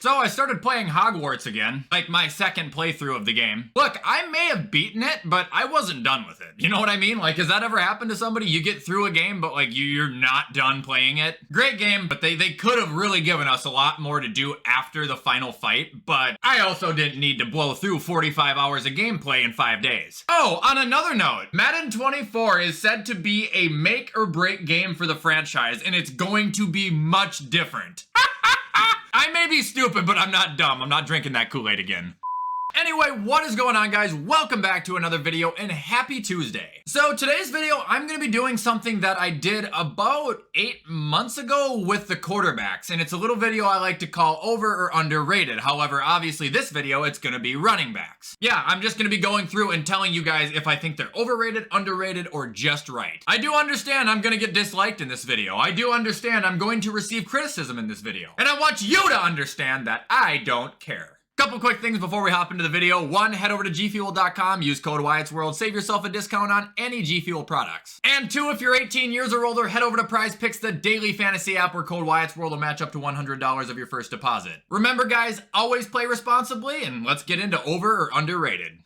So I started playing Hogwarts again, like my second playthrough of the game. Look, I may have beaten it, but I wasn't done with it. You know what I mean? Like, has that ever happened to somebody? You get through a game, but like you're not done playing it? Great game, but they could have really given us a lot more to do after the final fight, but I also didn't need to blow through 45 hours of gameplay in 5 days. Oh, on another note, Madden 24 is said to be a make or break game for the franchise, and it's going to be much different. I may be stupid, but I'm not dumb. I'm not drinking that Kool-Aid again. Anyway, what is going on, guys? Welcome back to another video and happy Tuesday. So today's video, I'm going to be doing something that I did about 8 months ago with the quarterbacks, and it's a little video I like to call over or underrated. However, obviously this video, it's going to be running backs. Yeah, I'm just going to be going through and telling you guys if I think they're overrated, underrated, or just right. I do understand I'm going to get disliked in this video. I do understand I'm going to receive criticism in this video. And I want you to understand that I don't care. Couple quick things before we hop into the video. One, head over to gfuel.com, use code WyattzWorld, save yourself a discount on any G Fuel products. And two, if you're 18 years or older, head over to Prize Picks, the daily fantasy app where code WyattzWorld will match up to $100 of your first deposit. Remember guys, always play responsibly, and let's get into over or underrated.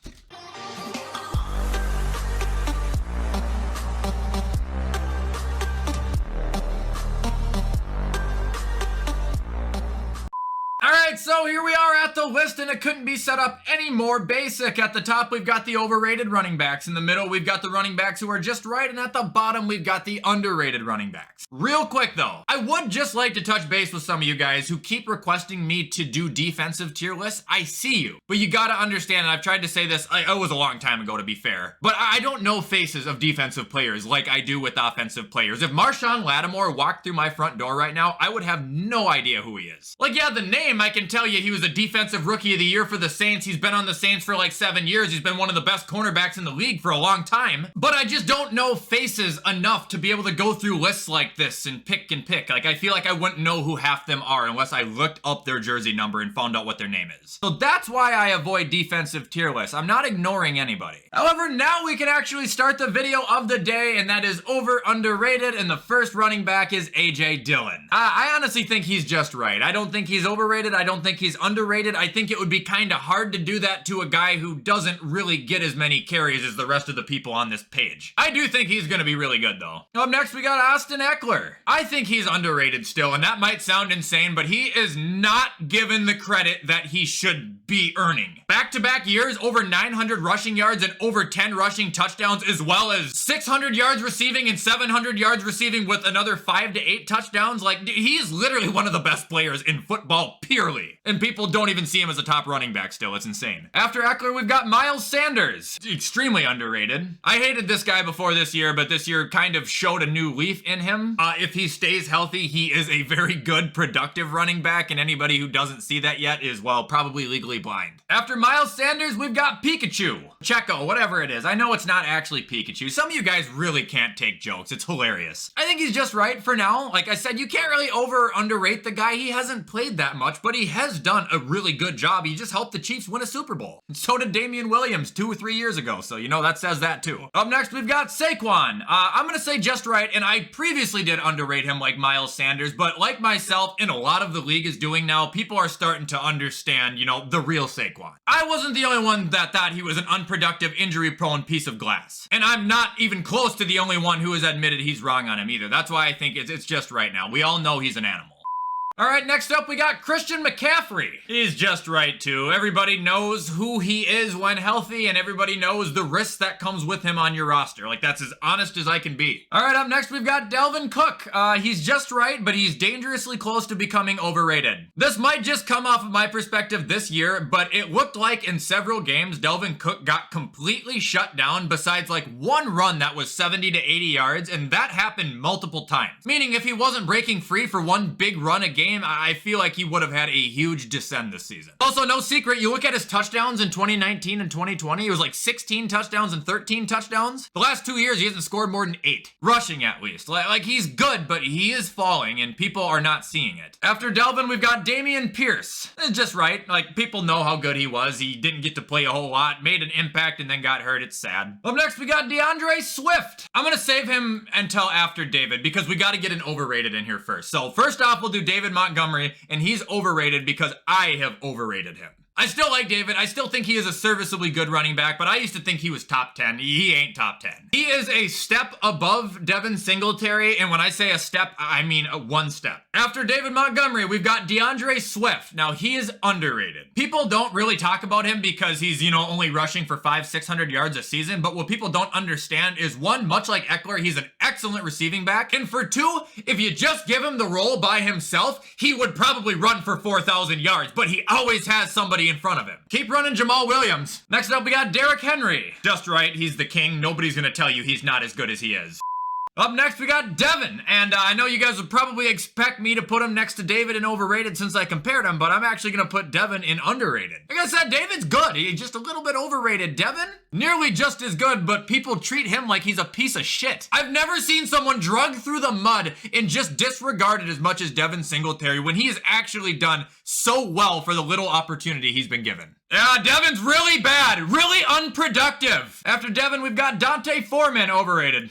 Alright, so here we are at the list, and it couldn't be set up any more basic. At the top, we've got the overrated running backs. In the middle, we've got the running backs who are just right, and at the bottom, we've got the underrated running backs. Real quick, though, I would just like to touch base with some of you guys who keep requesting me to do defensive tier lists. I see you, but you gotta understand, and I've tried to say this, it was a long time ago to be fair, but I don't know faces of defensive players like I do with offensive players. If Marshawn Lattimore walked through my front door right now, I would have no idea who he is. Like, yeah, the name, I can tell you he was a defensive rookie of the year for the Saints. He's been on the Saints for like 7 years. He's been one of the best cornerbacks in the league for a long time. But I just don't know faces enough to be able to go through lists like this and pick and pick. Like, I feel like I wouldn't know who half them are unless I looked up their jersey number and found out what their name is. So that's why I avoid defensive tier lists. I'm not ignoring anybody. However, now we can actually start the video of the day, and that is over underrated, and the first running back is AJ Dillon. I honestly think he's just right. I don't think he's overrated. I don't think he's underrated. I think it would be kind of hard to do that to a guy who doesn't really get as many carries as the rest of the people on this page. I do think he's going to be really good, though. Up next, we got Austin Eckler. I think he's underrated still, and that might sound insane, but he is not given the credit that he should be earning. Back-to-back years, over 900 rushing yards and over 10 rushing touchdowns, as well as 600 yards receiving and 700 yards receiving with another 5 to 8 touchdowns. Like, he is literally one of the best players in football, purely. And people don't even see him as a top running back still. It's insane. After Eckler, we've got Miles Sanders. Extremely underrated. I hated this guy before this year, but this year kind of showed a new leaf in him. If he stays healthy, he is a very good, productive running back, and anybody who doesn't see that yet is, well, probably legally blind. After Miles Sanders, we've got Pikachu. Checo, whatever it is. I know it's not actually Pikachu. Some of you guys really can't take jokes. It's hilarious. I think he's just right for now. Like I said, you can't really over or underrate the guy. He hasn't played that much, but he has done a really good job. He just helped the Chiefs win a Super Bowl. And so did Damian Williams 2 or 3 years ago, so you know that says that too. Up next, we've got Saquon. I'm gonna say just right, and I previously did underrate him like Miles Sanders, but like myself, and a lot of the league is doing now, people are starting to understand, you know, the real Saquon. I wasn't the only one that thought he was an unproductive, injury-prone piece of glass. And I'm not even close to the only one who has admitted he's wrong on him either. That's why I think it's just right now. We all know he's an animal. All right, next up, we got Christian McCaffrey. He's just right, too. Everybody knows who he is when healthy, and everybody knows the risk that comes with him on your roster. Like, that's as honest as I can be. All right, up next, we've got Dalvin Cook. He's just right, but he's dangerously close to becoming overrated. This might just come off of my perspective this year, but it looked like in several games, Dalvin Cook got completely shut down besides like one run that was 70 to 80 yards, and that happened multiple times. Meaning, if he wasn't breaking free for one big run a game, I feel like he would have had a huge descend this season. Also, no secret, you look at his touchdowns in 2019 and 2020, it was like 16 touchdowns and 13 touchdowns. The last 2 years, he hasn't scored more than 8. Rushing, at least. Like, he's good, but he is falling, and people are not seeing it. After Dalvin, we've got Dameon Pierce. It's just right. Like, people know how good he was. He didn't get to play a whole lot, made an impact, and then got hurt. It's sad. Up next, we got DeAndre Swift. I'm gonna save him until after David, because we gotta get an overrated in here first. So, first off, we'll do David Montgomery, and he's overrated because I have overrated him. I still like David. I still think he is a serviceably good running back, but I used to think he was top 10. He ain't top 10. He is a step above Devin Singletary, and when I say a step, I mean one step. After David Montgomery, we've got DeAndre Swift. Now, he is underrated. People don't really talk about him because he's, only rushing for 500-600 yards a season, but what people don't understand is, one, much like Eckler, he's an excellent receiving back, and for two, if you just give him the role by himself, he would probably run for 4,000 yards, but he always has somebody in front of him. Keep running Jamal Williams. Next up, we got Derrick Henry. Just right, he's the king. Nobody's gonna tell you he's not as good as he is. Up next, we got Devin, and I know you guys would probably expect me to put him next to David in overrated since I compared him, but I'm actually going to put Devin in underrated. Like I said, David's good. He's just a little bit overrated. Devin, nearly just as good, but people treat him like he's a piece of shit. I've never seen someone drugged through the mud and just disregarded as much as Devin Singletary when he has actually done so well for the little opportunity he's been given. Yeah, Devin's really bad, really unproductive. After Devin, we've got Dante Foreman, overrated.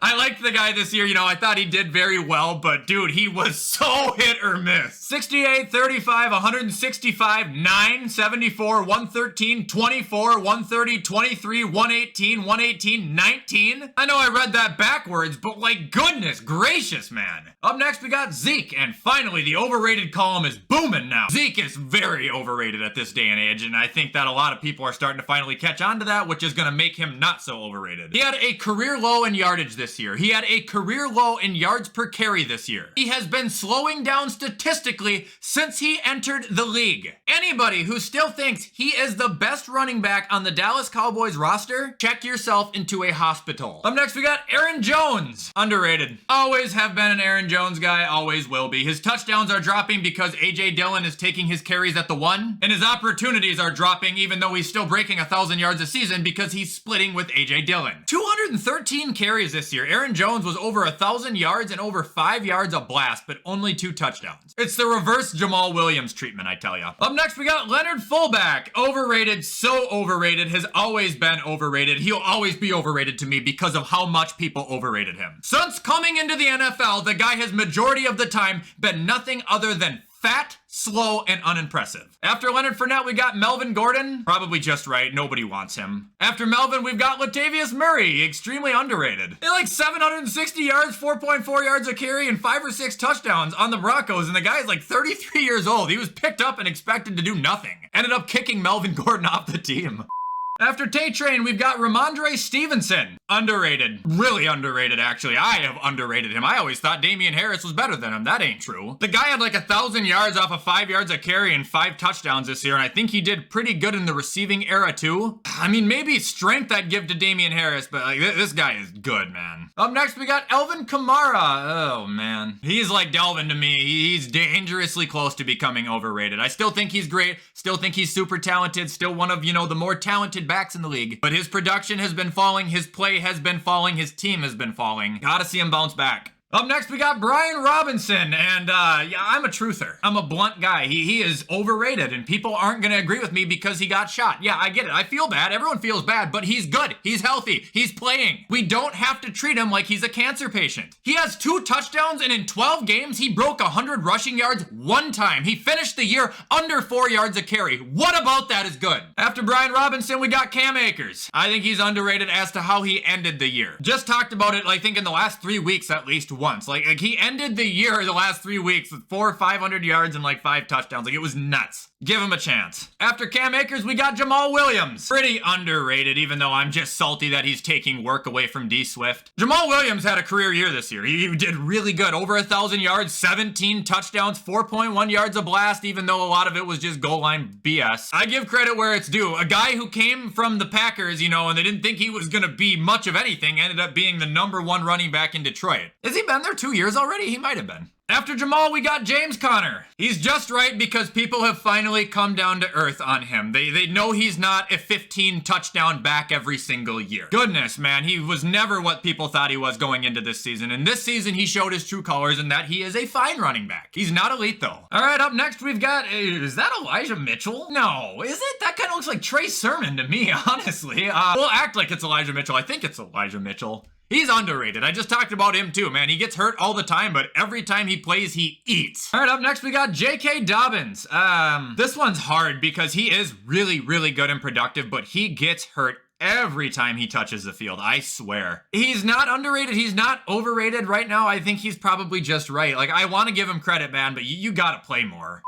I liked the guy this year, I thought he did very well, but dude, he was so hit or miss. 68, 35, 165, 9, 74, 113, 24, 130, 23, 118, 118, 19. I know I read that backwards, but like goodness gracious, man. Up next, we got Zeke, and finally, the overrated column is booming now. Zeke is very overrated at this day and age, and I think that a lot of people are starting to finally catch on to that, which is going to make him not so overrated. He had a career low in yardage this year. He had a career low in yards per carry this year. He has been slowing down statistically since he entered the league. Anybody who still thinks he is the best running back on the Dallas Cowboys roster, check yourself into a hospital. Up next, we got Aaron Jones. Underrated. Always have been an Aaron Jones guy, always will be. His touchdowns are dropping because A.J. Dillon is taking his carries at the 1, and his opportunities are dropping even though he's still breaking 1,000 yards a season because he's splitting with A.J. Dillon. 213 carries this year. Aaron Jones was over 1,000 yards and over 5 yards a blast, but only 2 touchdowns. It's the reverse Jamal Williams treatment, I tell ya. Up next, we got Leonard Fullback. Overrated, so overrated, has always been overrated. He'll always be overrated to me because of how much people overrated him. Since coming into the NFL, the guy has majority of the time been nothing other than fat, slow, and unimpressive. After Leonard Fournette, we got Melvin Gordon. Probably just right. Nobody wants him. After Melvin, we've got Latavius Murray. Extremely underrated. He like 760 yards, 4.4 yards a carry, and 5 or 6 touchdowns on the Broncos, and the guy is like 33 years old. He was picked up and expected to do nothing. Ended up kicking Melvin Gordon off the team. After Tay-Train, we've got Ramondre Stevenson. Underrated. Really underrated, actually. I have underrated him. I always thought Damian Harris was better than him. That ain't true. The guy had like 1,000 yards off of 5 yards a carry and 5 touchdowns this year, and I think he did pretty good in the receiving era, too. I mean, maybe strength I'd give to Damian Harris, but like, this guy is good, man. Up next, we got Alvin Kamara. Oh, man. He's like Delvin to me. He's dangerously close to becoming overrated. I still think he's great. Still think he's super talented. Still one of, the more talented backs in the league, but his production has been falling, his play has been falling, his team has been falling. Gotta see him bounce back. Up next, we got Brian Robinson, and yeah, I'm a truther. I'm a blunt guy. He is overrated, and people aren't gonna agree with me because he got shot. Yeah, I get it. I feel bad. Everyone feels bad, but he's good. He's healthy. He's playing. We don't have to treat him like he's a cancer patient. He has 2 touchdowns, and in 12 games, he broke 100 rushing yards 1 time. He finished the year under 4 yards a carry. What about that is good? After Brian Robinson, we got Cam Akers. I think he's underrated as to how he ended the year. Just talked about it, I think, in the last 3 weeks at least once. Like he ended the year the last 3 weeks with 400 or 500 yards and like 5 touchdowns. Like it was nuts. Give him a chance. After Cam Akers, we got Jamal Williams. Pretty underrated, even though I'm just salty that he's taking work away from D Swift. Jamal Williams had a career year this year. He did really good. Over 1,000 yards, 17 touchdowns, 4.1 yards a blast, even though a lot of it was just goal line BS. I give credit where it's due. A guy who came from the Packers, and they didn't think he was gonna be much of anything, ended up being the #1 running back in Detroit. Has he been there 2 years already? He might have been. After Jamal, we got James Conner. He's just right because people have finally come down to earth on him. They know he's not a 15 touchdown back every single year. Goodness, man, he was never what people thought he was going into this season. And this season, he showed his true colors in that he is a fine running back. He's not elite, though. All right, up next, we've got, is that Elijah Mitchell? No, is it? That kind of looks like Trey Sermon to me, honestly. We'll act like it's Elijah Mitchell. I think it's Elijah Mitchell. He's underrated. I just talked about him too, man. He gets hurt all the time, but every time he plays, he eats. All right, up next, we got J.K. Dobbins. This one's hard because he is really, really good and productive, but he gets hurt every time he touches the field, I swear. He's not underrated. He's not overrated right now. I think he's probably just right. Like, I want to give him credit, man, but you gotta play more.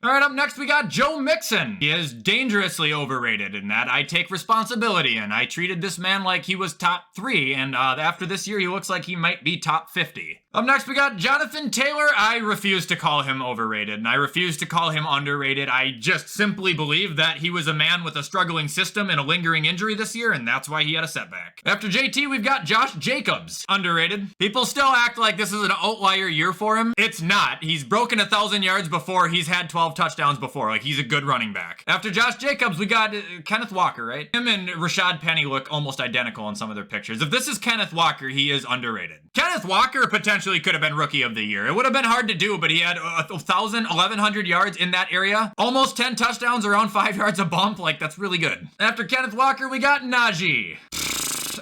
All right, up next, we got Joe Mixon. He is dangerously overrated in that I take responsibility in. I treated this man like he was top 3, and after this year, he looks like he might be top 50. Up next, we got Jonathan Taylor. I refuse to call him overrated, and I refuse to call him underrated. I just simply believe that he was a man with a struggling system and a lingering injury this year, and that's why he had a setback. After JT, we've got Josh Jacobs. Underrated. People still act like this is an outlier year for him. It's not. He's broken 1,000 yards before. He's had 12 touchdowns before. Like, he's a good running back. After Josh Jacobs, we got Kenneth Walker, right? Him and Rashad Penny look almost identical in some of their pictures. If this is Kenneth Walker, he is underrated. Kenneth Walker potentially could have been Rookie of the Year. It would have been hard to do, but he had 1,100 yards in that area. Almost 10 touchdowns, around 5 yards a bump. Like, that's really good. After Kenneth Walker, we got Najee.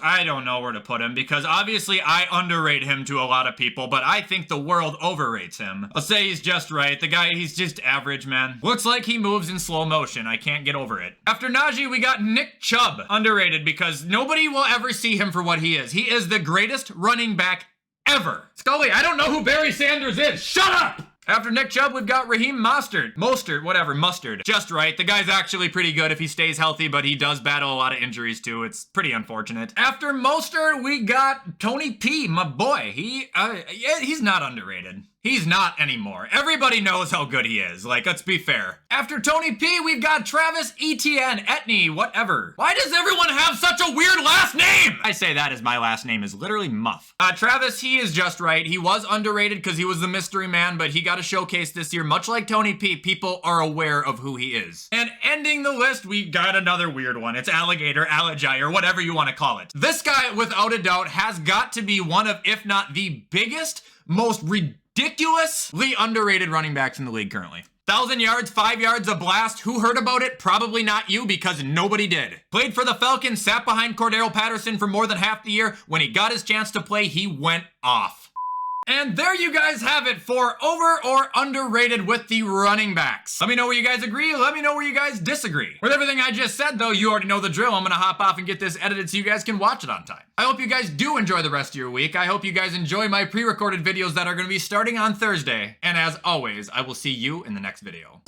I don't know where to put him because obviously I underrate him to a lot of people, but I think the world overrates him. I'll say he's just right. The guy, he's just average, man. Looks like he moves in slow motion. I can't get over it. After Najee, we got Nick Chubb. Underrated because nobody will ever see him for what he is. He is the greatest running back ever. Scully, I don't know who Barry Sanders is. Shut up! After Nick Chubb, we've got Raheem Mostert. Mustard. Just right. The guy's actually pretty good if he stays healthy, but he does battle a lot of injuries too. It's pretty unfortunate. After Mostert, we got Tony P, my boy. He's not underrated. He's not anymore. Everybody knows how good he is. Like, let's be fair. After Tony P, we've got Travis Etienne, Etney, whatever. Why does everyone have such a weird last name? I say that as my last name is literally Muff. Travis, he is just right. He was underrated because he was the mystery man, but he got a showcase this year. Much like Tony P, people are aware of who he is. And ending the list, we got another weird one. It's Alligator, Alligator, whatever you want to call it. This guy, without a doubt, has got to be one of, if not the biggest, most ridiculously underrated running backs in the league currently. 1,000 yards, 5 yards a blast. Who heard about it? Probably not you because nobody did. Played for the Falcons, sat behind Cordero Patterson for more than half the year. When he got his chance to play, he went off. And there you guys have it for over or underrated with the running backs. Let me know where you guys agree. Let me know where you guys disagree. With everything I just said, though, you already know the drill. I'm going to hop off and get this edited so you guys can watch it on time. I hope you guys do enjoy the rest of your week. I hope you guys enjoy my pre-recorded videos that are going to be starting on Thursday. And as always, I will see you in the next video.